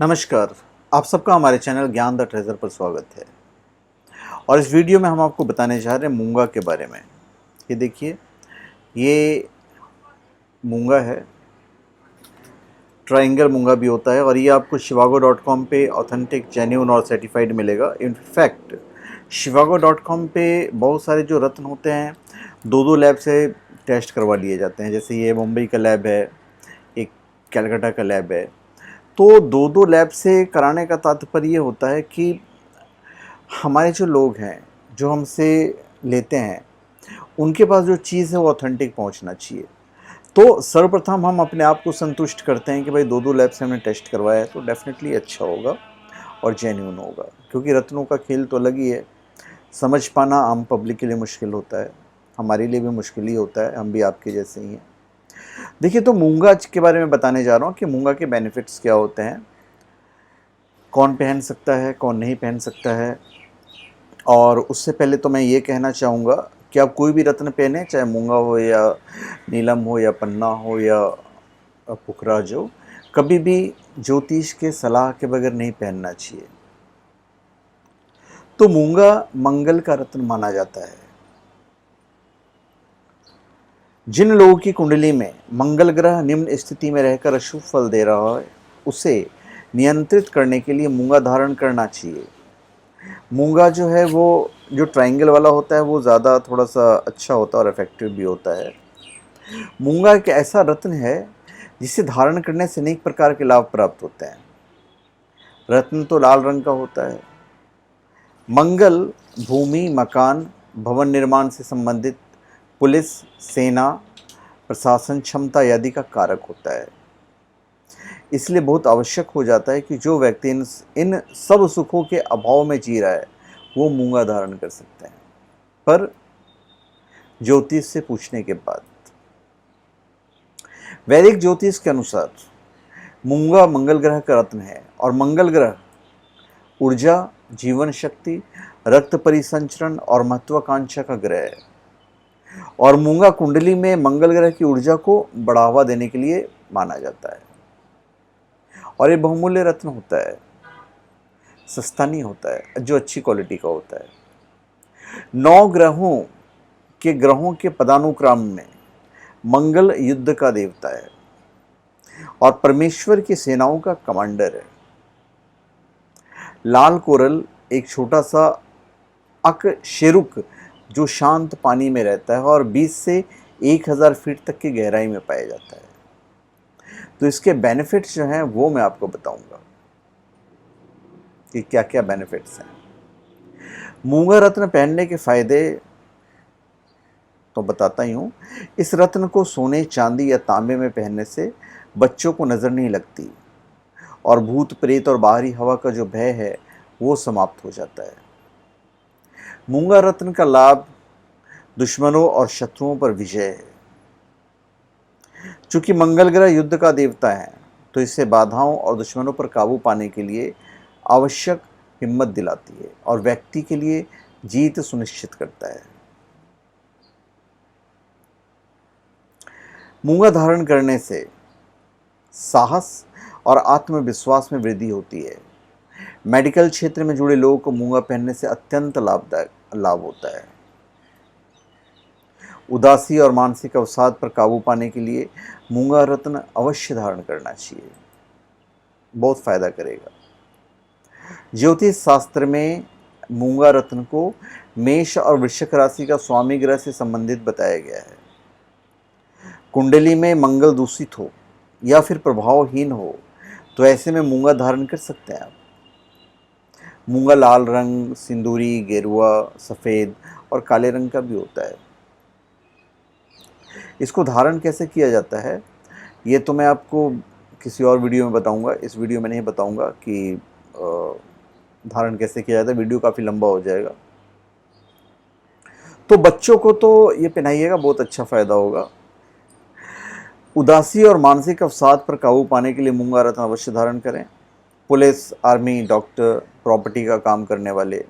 नमस्कार। आप सबका हमारे चैनल ज्ञान द ट्रेजर पर स्वागत है। और इस वीडियो में हम आपको बताने जा रहे हैं मूंगा के बारे में। ये देखिए, ये मूंगा है, ट्रायंगल मूंगा भी होता है और ये आपको shivago.com पे ऑथेंटिक, जेन्युइन और सर्टिफाइड मिलेगा। इनफैक्ट shivago.com पे बहुत सारे जो रत्न होते हैं दो दो लैब से टेस्ट करवा लिए जाते हैं। जैसे ये मुंबई का लैब है, एक कलकत्ता का लैब है। तो दो दो लैब से कराने का तात्पर्य ये होता है कि हमारे जो लोग हैं, जो हमसे लेते हैं, उनके पास जो चीज़ है वो ऑथेंटिक पहुंचना चाहिए। तो सर्वप्रथम हम अपने आप को संतुष्ट करते हैं कि भाई दो दो लैब से हमने टेस्ट करवाया है तो डेफिनेटली अच्छा होगा और जेन्युइन होगा, क्योंकि रत्नों का खेल तो अलग ही है। समझ पाना आम पब्लिक के लिए मुश्किल होता है, हमारे लिए भी मुश्किल ही होता है, हम भी आपके जैसे ही हैं। देखिए, तो मूंगा के बारे में बताने जा रहा हूँ कि मूंगा के बेनिफिट्स क्या होते हैं, कौन पहन सकता है, कौन नहीं पहन सकता है। और उससे पहले तो मैं ये कहना चाहूँगा कि आप कोई भी रत्न पहने, चाहे मूंगा हो या नीलम हो या पन्ना हो या पुखराज हो, कभी भी ज्योतिष के सलाह के बगैर नहीं पहनना चाहिए। तो मूंगा मंगल का रत्न माना जाता है। जिन लोगों की कुंडली में मंगल ग्रह निम्न स्थिति में रहकर अशुभ फल दे रहा है, उसे नियंत्रित करने के लिए मूंगा धारण करना चाहिए। मूंगा जो है वो जो ट्रायंगल वाला होता है वो ज़्यादा थोड़ा सा अच्छा होता है और इफेक्टिव भी होता है। मूंगा एक ऐसा रत्न है जिसे धारण करने से अनेक प्रकार के लाभ प्राप्त होते हैं। रत्न तो लाल रंग का होता है। मंगल भूमि, मकान, भवन निर्माण से संबंधित पुलिस, सेना, प्रशासन क्षमता आदि का कारक होता है। इसलिए बहुत आवश्यक हो जाता है कि जो व्यक्ति इन सब सुखों के अभाव में जी रहा है वो मूंगा धारण कर सकते हैं, पर ज्योतिष से पूछने के बाद। वैदिक ज्योतिष के अनुसार मूंगा मंगल ग्रह का रत्न है और मंगल ग्रह ऊर्जा, जीवन शक्ति, रक्त परिसंचरण और महत्वाकांक्षा का ग्रह है। और मूंगा कुंडली में मंगल ग्रह की ऊर्जा को बढ़ावा देने के लिए माना जाता है। और ये बहुमूल्य रत्न होता है, सस्ता नहीं होता है, जो अच्छी क्वालिटी का होता है। 9 ग्रहों के पदानुक्रम में मंगल युद्ध का देवता है और परमेश्वर की सेनाओं का कमांडर है। लाल कोरल एक छोटा सा अकशेरुक जो शांत पानी में रहता है और 20 से 1000 फीट तक की गहराई में पाया जाता है। तो इसके बेनिफिट्स जो हैं वो मैं आपको बताऊंगा कि क्या क्या बेनिफिट्स हैं। मूंगा रत्न पहनने के फायदे तो बताता ही हूँ। इस रत्न को सोने, चांदी या तांबे में पहनने से बच्चों को नज़र नहीं लगती और भूत प्रेत और बाहरी हवा का जो भय है वो समाप्त हो जाता है। मूंगा रत्न का लाभ दुश्मनों और शत्रुओं पर विजय है। चूंकि मंगल ग्रह युद्ध का देवता है तो इससे बाधाओं और दुश्मनों पर काबू पाने के लिए आवश्यक हिम्मत दिलाती है और व्यक्ति के लिए जीत सुनिश्चित करता है। मूंगा धारण करने से साहस और आत्मविश्वास में वृद्धि होती है। मेडिकल क्षेत्र में जुड़े लोगों को मूंगा पहनने से अत्यंत लाभ होता है। उदासी और मानसिक अवसाद पर काबू पाने के लिए मूंगा रत्न अवश्य धारण करना चाहिए, बहुत फायदा करेगा। ज्योतिष शास्त्र में मूंगा रत्न को मेष और वृश्चिक राशि का स्वामी ग्रह से संबंधित बताया गया है। कुंडली में मंगल दूषित हो या फिर प्रभावहीन हो तो ऐसे में मूंगा धारण कर सकते हैं आप। मूंगा लाल रंग, सिंदूरी, गेरुआ, सफ़ेद और काले रंग का भी होता है। इसको धारण कैसे किया जाता है ये तो मैं आपको किसी और वीडियो में बताऊंगा। इस वीडियो में नहीं बताऊंगा कि धारण कैसे किया जाता है, वीडियो काफ़ी लंबा हो जाएगा। तो बच्चों को तो ये पहनाइएगा, बहुत अच्छा फ़ायदा होगा। उदासी और मानसिक अवसाद पर काबू पाने के लिए मूंगा रत्न अवश्य धारण करें। पुलिस, आर्मी, डॉक्टर, प्रॉपर्टी का काम करने वाले,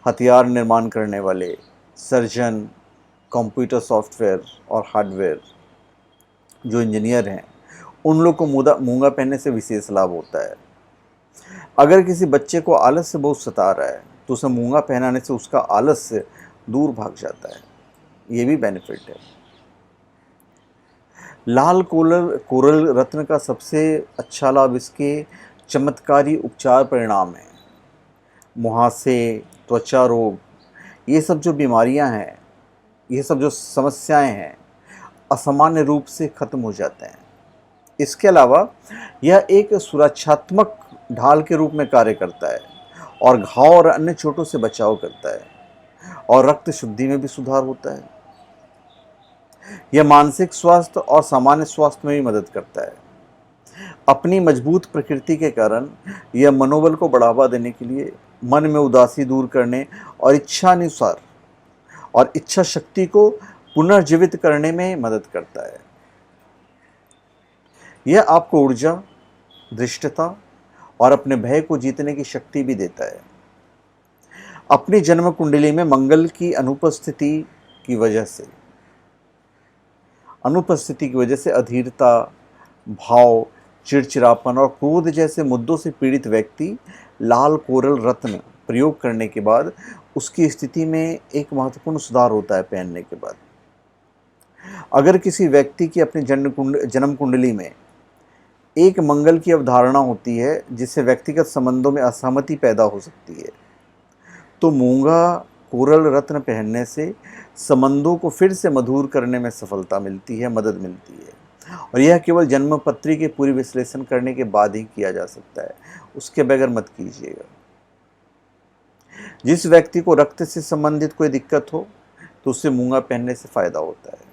हथियार निर्माण करने वाले, सर्जन, कंप्यूटर सॉफ्टवेयर और हार्डवेयर जो इंजीनियर हैं, उन लोग को मूंगा पहनने से विशेष लाभ होता है। अगर किसी बच्चे को आलस्य बहुत सता रहा है तो उसे मूंगा पहनाने से उसका आलस्य दूर भाग जाता है। ये भी बेनिफिट है। लाल कोरल रत्न का सबसे अच्छा लाभ इसके चमत्कारी उपचार परिणाम है। मुहासे, त्वचा रोग, ये सब जो बीमारियां हैं, ये सब जो समस्याएं हैं, असामान्य रूप से खत्म हो जाते हैं। इसके अलावा यह एक सुरक्षात्मक ढाल के रूप में कार्य करता है और घाव और अन्य चोटों से बचाव करता है और रक्त शुद्धि में भी सुधार होता है। यह मानसिक स्वास्थ्य और सामान्य स्वास्थ्य में भी मदद करता है। अपनी मजबूत प्रकृति के कारण यह मनोबल को बढ़ावा देने के लिए, मन में उदासी दूर करने और इच्छानुसार और इच्छा शक्ति को पुनर्जीवित करने में मदद करता है। यह आपको ऊर्जा, धृष्टता और अपने भय को जीतने की शक्ति भी देता है। अपनी जन्म कुंडली में मंगल की अनुपस्थिति की वजह से अधीरता, भाव, चिड़चिड़ापन और क्रोध जैसे मुद्दों से पीड़ित व्यक्ति लाल कोरल रत्न प्रयोग करने के बाद उसकी स्थिति में एक महत्वपूर्ण सुधार होता है पहनने के बाद। अगर किसी व्यक्ति की अपनी जन्म कुंडली में एक मंगल की अवधारणा होती है जिससे व्यक्तिगत संबंधों में असहमति पैदा हो सकती है, तो मूंगा कोरल रत्न पहनने से संबंधों को फिर से मधुर करने में सफलता मिलती है, मदद मिलती है। और यह केवल जन्म पत्री के पूरी विश्लेषण करने के बाद ही किया जा सकता है, उसके बगैर मत कीजिएगा। जिस व्यक्ति को रक्त से संबंधित कोई दिक्कत हो तो उससे मूंगा पहनने से फायदा होता है।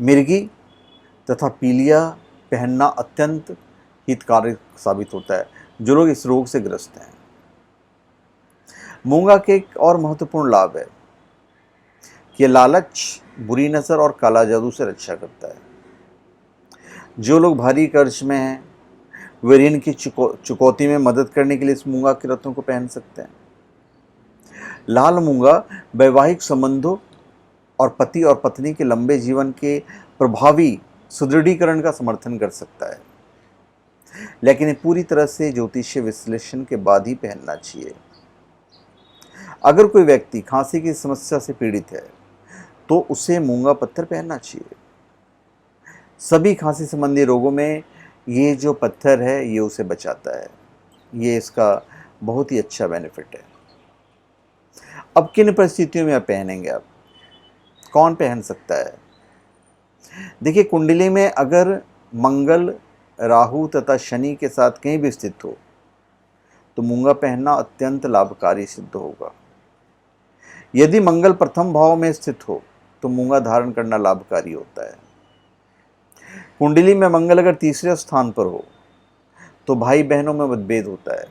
मिर्गी तथा पीलिया पहनना अत्यंत हितकारी साबित होता है जो लोग इस रोग से ग्रस्त हैं। मूंगा के एक और महत्वपूर्ण लाभ है कि लालच, बुरी नजर और काला जादू से रक्षा करता है। जो लोग भारी कर्ज में हैं वे ऋण की चुकौती में मदद करने के लिए इस मूंगा के रत्नों को पहन सकते हैं। लाल मूंगा वैवाहिक संबंधों और पति और पत्नी के लंबे जीवन के प्रभावी सुदृढ़ीकरण का समर्थन कर सकता है, लेकिन ये पूरी तरह से ज्योतिषीय विश्लेषण के बाद ही पहनना चाहिए। अगर कोई व्यक्ति खांसी की समस्या से पीड़ित है तो उसे मूंगा पत्थर पहनना चाहिए। सभी खांसी संबंधी रोगों में ये जो पत्थर है ये उसे बचाता है। ये इसका बहुत ही अच्छा बेनिफिट है। अब किन परिस्थितियों में आप पहनेंगे? आप कौन पहन सकता है? देखिए, कुंडली में अगर मंगल, राहु तथा शनि के साथ कहीं भी स्थित हो तो मूंगा पहनना अत्यंत लाभकारी सिद्ध होगा। यदि मंगल प्रथम भाव में स्थित हो तो मूंगा धारण करना लाभकारी होता है। कुंडली में मंगल अगर तीसरे स्थान पर हो तो भाई बहनों में मतभेद होता है,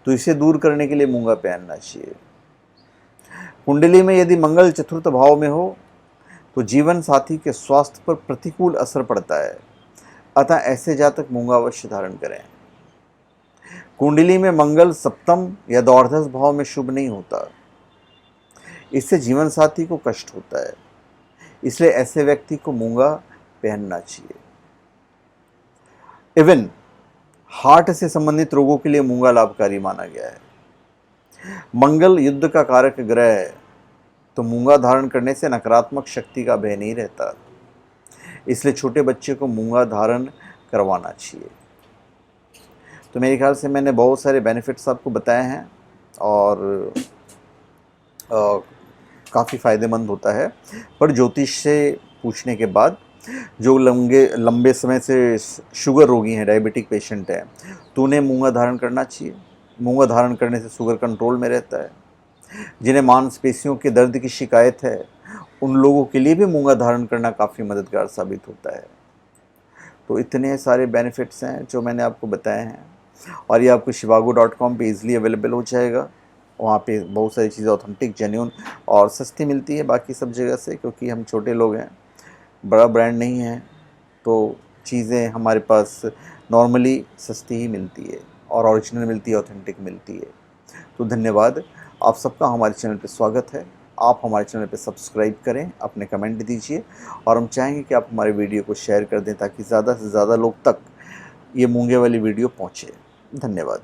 तो इसे दूर करने के लिए मूंगा पहनना चाहिए। कुंडली में यदि मंगल चतुर्थ भाव में हो तो जीवन साथी के स्वास्थ्य पर प्रतिकूल असर पड़ता है, अतः ऐसे जातक मूंगा अवश्य धारण करें। कुंडली में मंगल सप्तम या द्वादश भाव में शुभ नहीं होता, इससे जीवन साथी को कष्ट होता है, इसलिए ऐसे व्यक्ति को मूंगा पहनना चाहिए। इवन हार्ट से संबंधित रोगों के लिए मूंगा लाभकारी माना गया है। मंगल युद्ध का कारक ग्रह है, तो मूंगा धारण करने से नकारात्मक शक्ति का भय नहीं रहता, इसलिए छोटे बच्चे को मूंगा धारण करवाना चाहिए। तो मेरे ख्याल से मैंने बहुत सारे बेनिफिट्स आपको बताए हैं और काफ़ी फ़ायदेमंद होता है। पर ज्योतिष से पूछने के बाद जो लंबे समय से शुगर रोगी हैं, डायबिटिक पेशेंट हैं, तो उन्हें मूंगा धारण करना चाहिए। मूंगा धारण करने से शुगर कंट्रोल में रहता है। जिन्हें मांसपेशियों के दर्द की शिकायत है उन लोगों के लिए भी मूंगा धारण करना काफ़ी मददगार साबित होता है। तो इतने सारे बेनिफिट्स हैं जो मैंने आपको बताए हैं और ये आपको shivago.com पे ईज़िली अवेलेबल हो जाएगा। वहाँ पे बहुत सारी चीज़ें ऑथेंटिक, जेन्युइन और सस्ती मिलती है बाकी सब जगह से, क्योंकि हम छोटे लोग हैं, बड़ा ब्रांड नहीं है, तो चीज़ें हमारे पास नॉर्मली सस्ती ही मिलती है और ओरिजिनल मिलती है, ऑथेंटिक मिलती है। तो धन्यवाद, आप सबका हमारे चैनल पे स्वागत है। आप हमारे चैनल पे सब्सक्राइब करें, अपने कमेंट दीजिए और हम चाहेंगे कि आप हमारे वीडियो को शेयर कर दें ताकि ज़्यादा से ज़्यादा लोग तक ये मूंगे वाली वीडियो पहुँचे। धन्यवाद।